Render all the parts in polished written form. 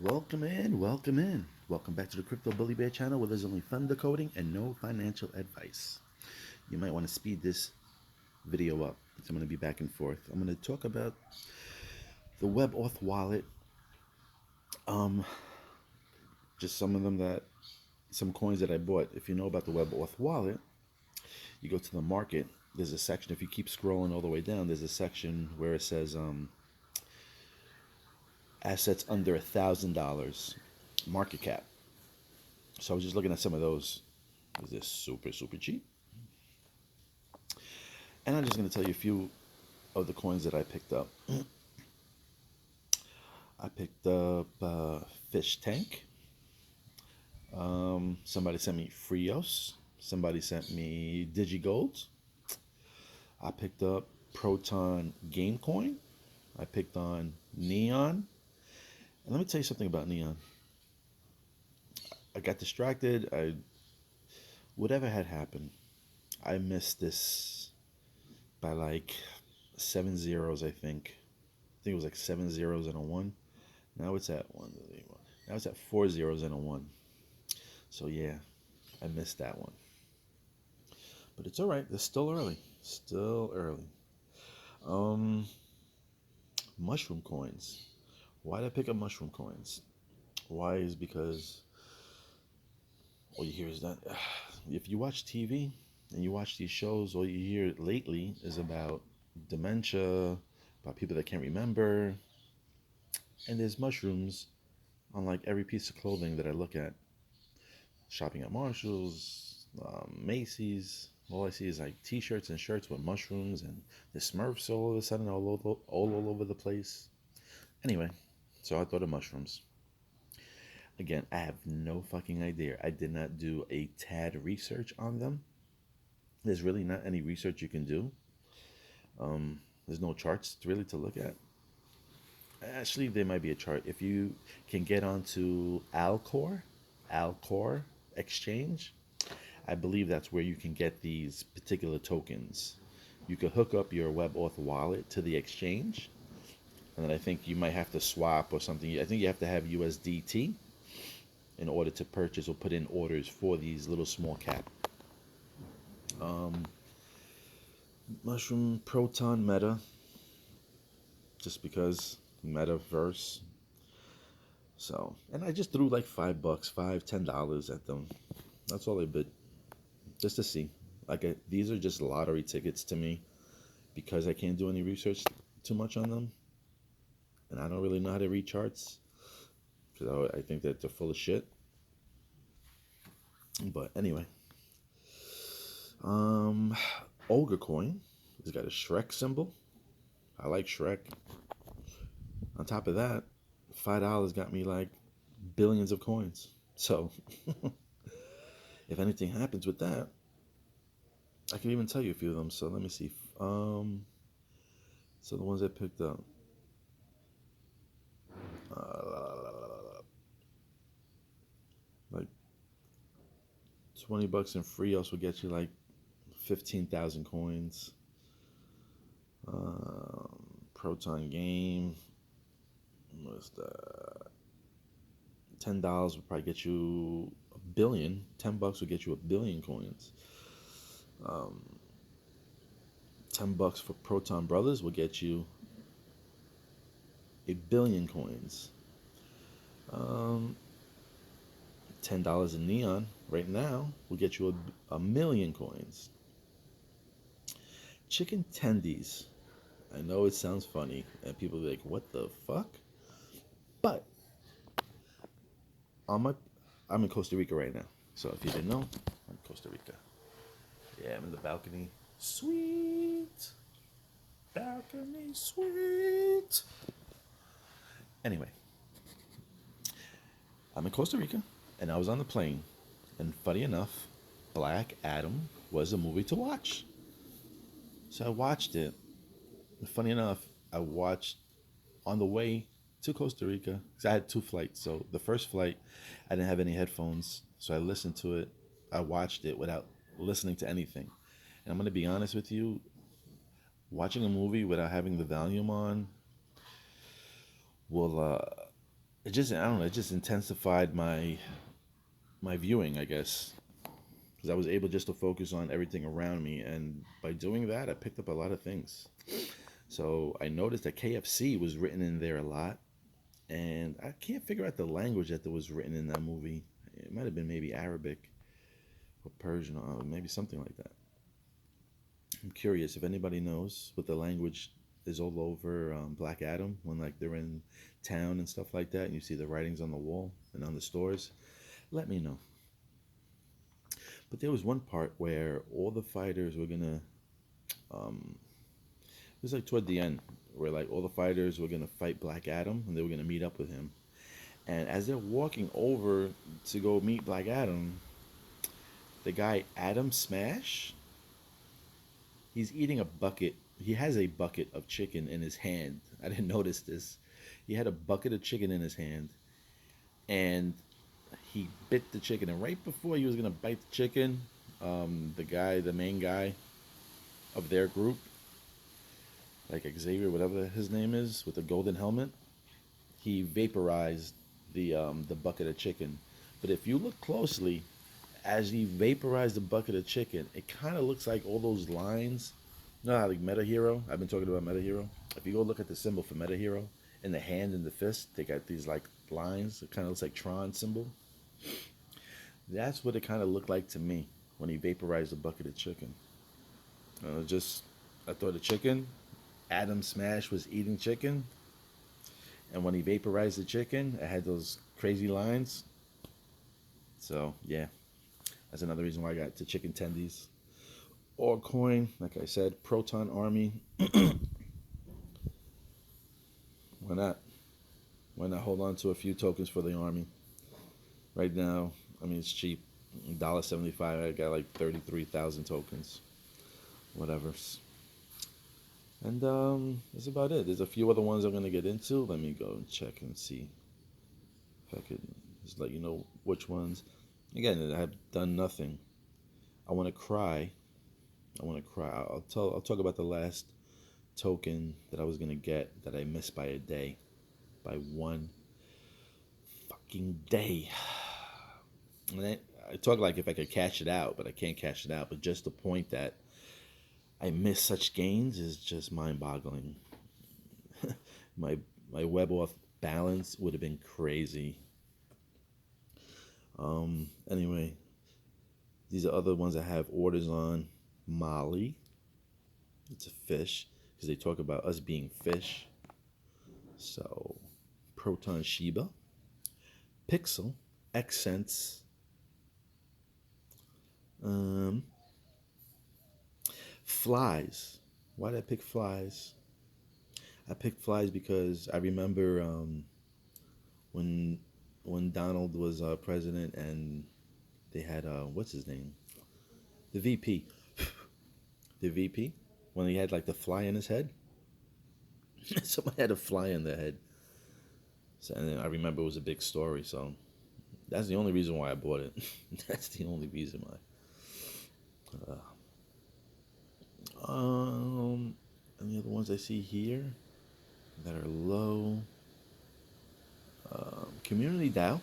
Welcome in, welcome in. Welcome back to the Crypto Bully Bear channel where there's only fun decoding and no financial advice. You might want to speed this video up. So I'm going to be back and forth. I'm going to talk about the Webauth wallet. Um, just some coins that I bought. If you know about the Webauth wallet, you go to the market. There's a section. If you keep scrolling all the way down, there's a section where it says assets under $1,000 market cap. So I was just looking at some of those. Is this super cheap? And I'm just going to tell you a few of the coins that I picked up. I picked up Fish Tank. Somebody sent me Frios. Somebody sent me DigiGold. I picked up Proton Gamecoin. I picked on Neon. And let me tell you something about Neon. I got distracted. Whatever had happened, I missed this by like 7 zeros, I think. I think it was like 7 zeros and a 1. Now it's at 1. Now it's at 4 zeros and a 1. So yeah, I missed that one. But it's all right. It's still early. Still early. Mushroom coins. Why did I pick up mushroom coins? Why is because all you hear is that if you watch TV and you watch these shows, all you hear lately is about dementia, about people that can't remember, and there's mushrooms on like every piece of clothing that I look at. Shopping at Marshall's, Macy's, all I see is like T-shirts and shirts with mushrooms and the Smurfs all of a sudden all over the place. Anyway, so I thought of mushrooms. Again, I have no fucking idea. I did not do a tad research on them. There's really not any research you can do. There's no charts really to look at. Actually, there might be a chart. If you can get onto Alcor Exchange, I believe that's where you can get these particular tokens. You could hook up your Webauth wallet to the exchange, and then I think you might have to swap or something. I think you have to have USDT in order to purchase or put in orders for these little small cap. Mushroom Proton Meta, just because metaverse. So, and I just threw like $5, $10 at them. That's all I bid, just to see. These are just lottery tickets to me because I can't do any research too much on them, and I don't really know how to read charts because I think that they're full of shit. But anyway, Olga coin has got a Shrek symbol. I like Shrek. On top of that, $5 got me like billions of coins. So if anything happens with that, I can even tell you a few of them. So let me see. So the ones I picked up. Like $20 in free also get you like 15,000 coins. Proton game. What's that? $10 would probably get you a billion. $10 would get you a billion coins. $10 for Proton Brothers will get you a billion coins. $10 in Neon right now will get you a million coins. Chicken tendies. I know it sounds funny, and people be like, "What the fuck?" But I'm in Costa Rica right now. So if you didn't know, I'm in Costa Rica. Yeah, I'm in the balcony. Sweet. Balcony sweet. Anyway, I'm in Costa Rica, and I was on the plane. And funny enough, Black Adam was a movie to watch. So I watched it. And funny enough, I watched on the way to Costa Rica because I had 2 flights. So the first flight, I didn't have any headphones, so I listened to it. I watched it without listening to anything. And I'm gonna be honest with you, watching a movie without having the volume on will it just, I don't know, it just intensified my viewing, I guess, because I was able just to focus on everything around me, and by doing that, I picked up a lot of things. So I noticed that KFC was written in there a lot, and I can't figure out the language that was written in that movie. It might have been maybe Arabic or Persian, or maybe something like that. I'm curious if anybody knows what the language is all over Black Adam when like they're in town and stuff like that, and you see the writings on the wall and on the stores. Let me know. But there was one part where all the fighters were gonna. It was like toward the end where like all the fighters were gonna fight Black Adam and they were gonna meet up with him. And as they're walking over to go meet Black Adam, the guy Adam Smash, he's eating a bucket. He has a bucket of chicken in his hand. I didn't notice this. He had a bucket of chicken in his hand, and he bit the chicken. And right before he was gonna bite the chicken, the main guy of their group, like Xavier, whatever his name is, with the golden helmet, he vaporized the bucket of chicken. But if you look closely, as he vaporized the bucket of chicken, it kind of looks like all those lines. You know how like Meta Hero? I've been talking about Meta Hero. If you go look at the symbol for Meta Hero, in the hand and the fist, they got these like lines. It kind of looks like Tron symbol. That's what it kind of looked like to me when he vaporized the bucket of chicken. Just I thought the chicken. Adam Smash was eating chicken, and when he vaporized the chicken, it had those crazy lines. So yeah, that's another reason why I got the chicken tendies. Or coin, like I said, Proton Army. Why not? Why not hold on to a few tokens for the army? Right now, I mean it's cheap. $1.75. I got like 33,000 tokens. Whatever. And that's about it. There's a few other ones I'm gonna get into. Let me go and check and see if I could just let you know which ones. Again, I have done nothing. I want to cry. I want to cry. I'll talk about the last token that I was gonna get that I missed by a day, by one fucking day. And I talk like if I could cash it out, but I can't cash it out. But just the point that I miss such gains is just mind-boggling. my my Webauth balance would have been crazy. Anyway, these are other ones I have orders on. Molly, it's a fish because they talk about us being fish. So, Proton Shiba, Pixel, Accents, Flies. Why did I pick Flies? I picked Flies because I remember when when Donald was president and they had what's his name, the VP, the VP, when he had like the fly in his head. Somebody had a fly in their head. So, and then I remember it was a big story. So that's the only reason why I bought it. That's the only reason why. Any other ones I see here that are low? Community Dow.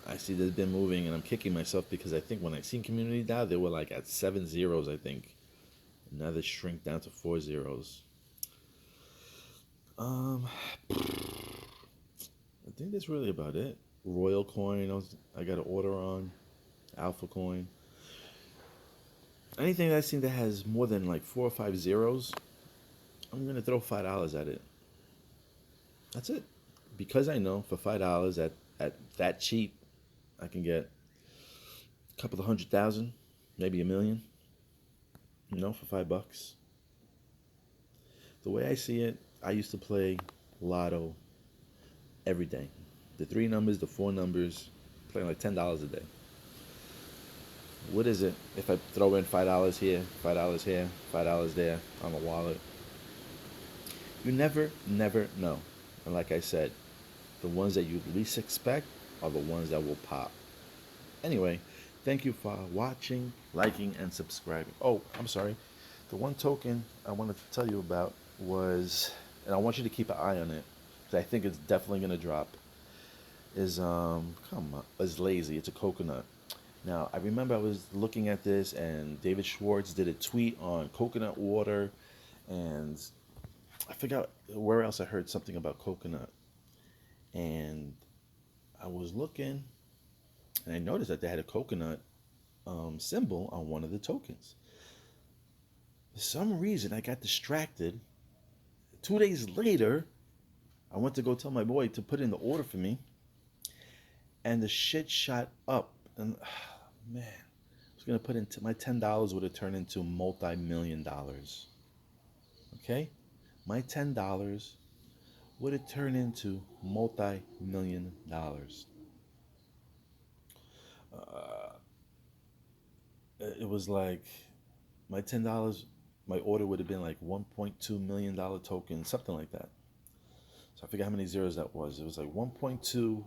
I see they've been moving, and I'm kicking myself because I think when I seen Community Dow, they were like at 7 zeros, I think. And now they shrink down to 4 zeros. I think that's really about it. Royal Coin, I got an order on. Alpha Coin. Anything that I seen that has more than like 4 or 5 zeros, I'm gonna throw $5 at it. That's it. Because I know for $5 at that cheap, I can get a couple of 100,000, maybe a million. For $5. The way I see it, I used to play Lotto every day. The 3 numbers, the 4 numbers, playing like $10 a day. What is it if I throw in $5 here, $5 here, $5 there on the wallet? You never know. And like I said, the ones that you least expect are the ones that will pop. Anyway, thank you for watching, liking, and subscribing. Oh, I'm sorry. The one token I wanted to tell you about was, and I want you to keep an eye on it, because I think it's definitely going to drop. is come on, is lazy. It's a coconut. Now I remember I was looking at this, and David Schwartz did a tweet on coconut water, and I forgot where else I heard something about coconut, and I was looking, and I noticed that they had a coconut symbol on one of the tokens. For some reason, I got distracted. 2 days later, I went to go tell my boy to put in the order for me, and the shit shot up. And man, I was gonna put into my $10 would have turned into multi-million dollars. Okay, my $10 would have turned into multi-million dollars. Uh, it was like my $10, my order would have been like $1.2 million token, something like that. So I forget how many zeros that was. It was like 1.2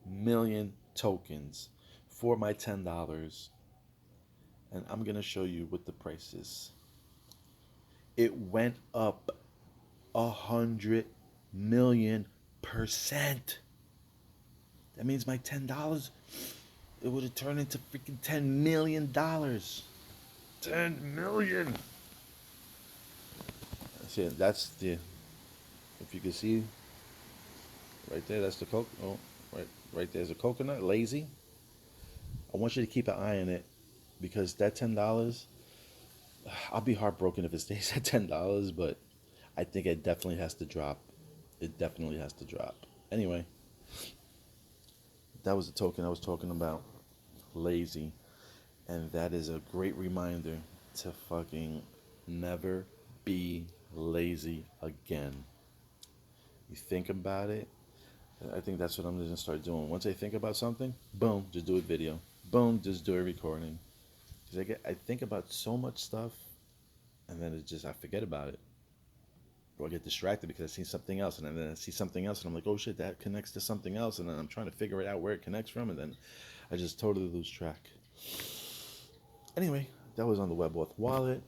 million tokens for my $10. And I'm going to show you what the price is. It went up 100 million%. That means my $10, it would have turned into freaking $10 million. 10 million. See, that's the, if you can see right there, that's the coke. Oh, right there's a coconut, lazy. I want you to keep an eye on it, because that $10, I'll be heartbroken if it stays at $10, but I think it definitely has to drop. It definitely has to drop. Anyway, that was the token I was talking about, lazy. And that is a great reminder to fucking never be lazy again. You think about it. I think that's what I'm gonna start doing. Once I think about something, boom, just do a video. Boom, just do a recording. Because I think about so much stuff, and then it just I forget about it, or I get distracted because I see something else, and then I see something else, and I'm like, oh shit, that connects to something else, and then I'm trying to figure it out where it connects from, and then I just totally lose track. Anyway, that was on the Webauth wallet.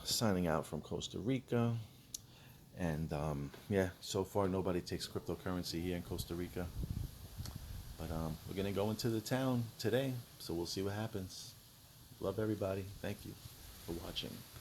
Signing out from Costa Rica. And yeah, so far nobody takes cryptocurrency here in Costa Rica. But we're going to go into the town today, so we'll see what happens. Love everybody. Thank you for watching.